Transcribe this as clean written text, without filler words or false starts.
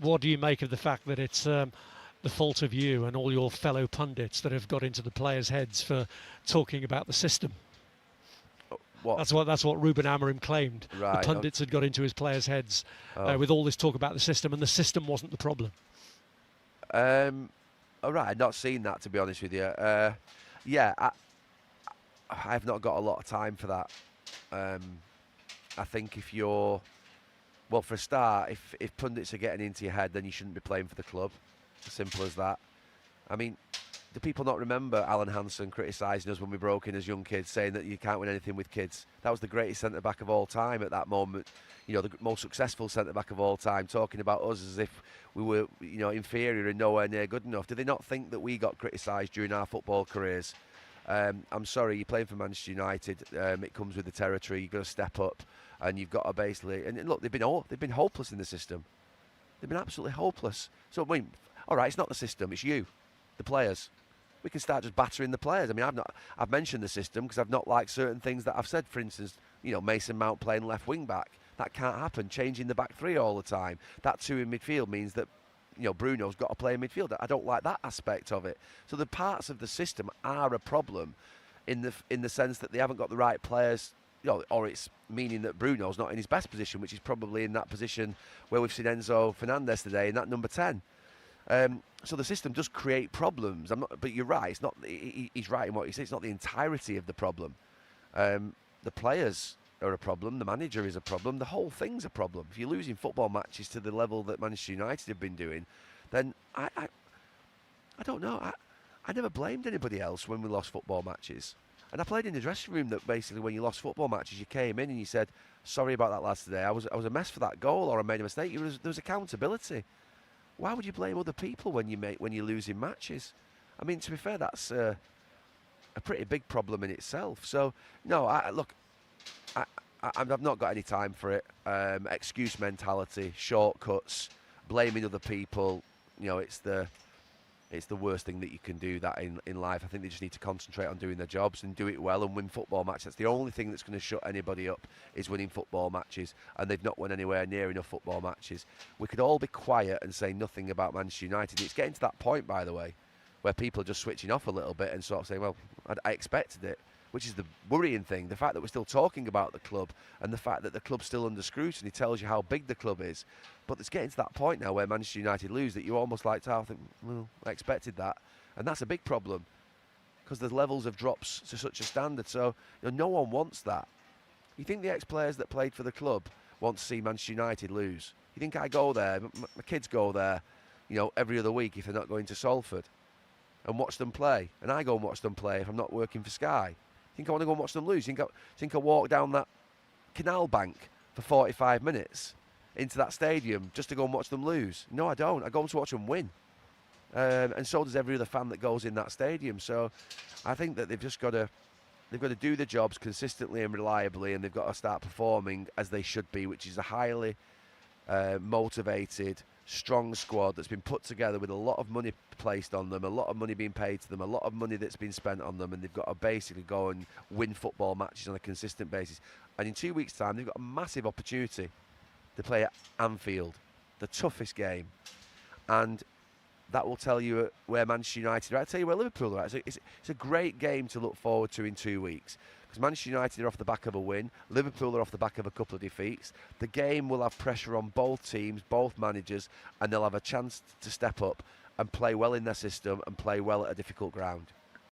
what do you make of the fact that it's the fault of you and all your fellow pundits that have got into the players' heads for talking about the system? What? That's what Ruben Amorim claimed. Right. The pundits had got into his players' heads with all this talk about the system, and the system wasn't the problem. All right, I've not seen that, to be honest with you. Yeah, I've not got a lot of time for that. I think if you're, well, for a start, if pundits are getting into your head, then you shouldn't be playing for the club. As simple as that. I mean, do people not remember Alan Hansen criticising us when we broke in as young kids, saying that you can't win anything with kids? That was the greatest centre-back of all time at that moment. You know, the most successful centre-back of all time, talking about us as if we were, you know, inferior and nowhere near good enough. Do they not think that we got criticised during our football careers? I'm sorry, you're playing for Manchester United. It comes with the territory. You've got to step up, and you've got to basically. And look, they've been hopeless in the system. They've been absolutely hopeless. So I mean, all right, it's not the system, it's you, the players. We can start just battering the players. I mean, I've mentioned the system because I've not liked certain things that I've said. For instance, you know, Mason Mount playing left wing back. That can't happen. Changing the back three all the time. That two in midfield means that, you know, Bruno's got to play in midfield. I don't like that aspect of it. So the parts of the system are a problem in the sense that they haven't got the right players. You know, or it's meaning that Bruno's not in his best position, which is probably in that position where we've seen Enzo Fernandez today in that number 10. So the system does create problems. But you're right. It's not. He's right in what he says. It's not the entirety of the problem. The players are a problem. The manager is a problem. The whole thing's a problem. If you're losing football matches to the level that Manchester United have been doing, then I don't know. I never blamed anybody else when we lost football matches. And I played in the dressing room that basically when you lost football matches, you came in and you said, sorry about that lads today. I was a mess for that goal, or I made a mistake. There was accountability. Why would you blame other people when you're losing matches? I mean, to be fair, that's a pretty big problem in itself. So, no, I've not got any time for it. Excuse mentality, shortcuts, blaming other people. You know, it's the worst thing that you can do that in life. I think they just need to concentrate on doing their jobs and do it well and win football matches. That's the only thing that's going to shut anybody up is winning football matches, and they've not won anywhere near enough football matches. We could all be quiet and say nothing about Manchester United. It's getting to that point, by the way, where people are just switching off a little bit and sort of saying, well, I expected it, which is the worrying thing. The fact that we're still talking about the club and the fact that the club's still under scrutiny tells you how big the club is. But it's getting to that point now where Manchester United lose that you almost like to think, well, I expected that. And that's a big problem because the levels of drops to such a standard. So no one wants that. You think the ex-players that played for the club want to see Manchester United lose? You think I go there, my kids go there, every other week if they're not going to Salford and watch them play? And I go and watch them play if I'm not working for Sky. Think I want to go and watch them lose? Think I walk down that canal bank for 45 minutes into that stadium just to go and watch them lose? No, I don't. I go to watch them win. And so does every other fan that goes in that stadium. So I think that they've got to do the jobs consistently and reliably, and they've got to start performing as they should be, which is a highly motivated, strong squad that's been put together with a lot of money placed on them, a lot of money being paid to them, a lot of money that's been spent on them, and they've got to basically go and win football matches on a consistent basis. And in 2 weeks' time, they've got a massive opportunity to play at Anfield, the toughest game. And that will tell you where Manchester United are. I'll tell you where Liverpool are at. It's a great game to look forward to in 2 weeks, because Manchester United are off the back of a win. Liverpool are off the back of a couple of defeats. The game will have pressure on both teams, both managers, and they'll have a chance to step up and play well in their system and play well at a difficult ground.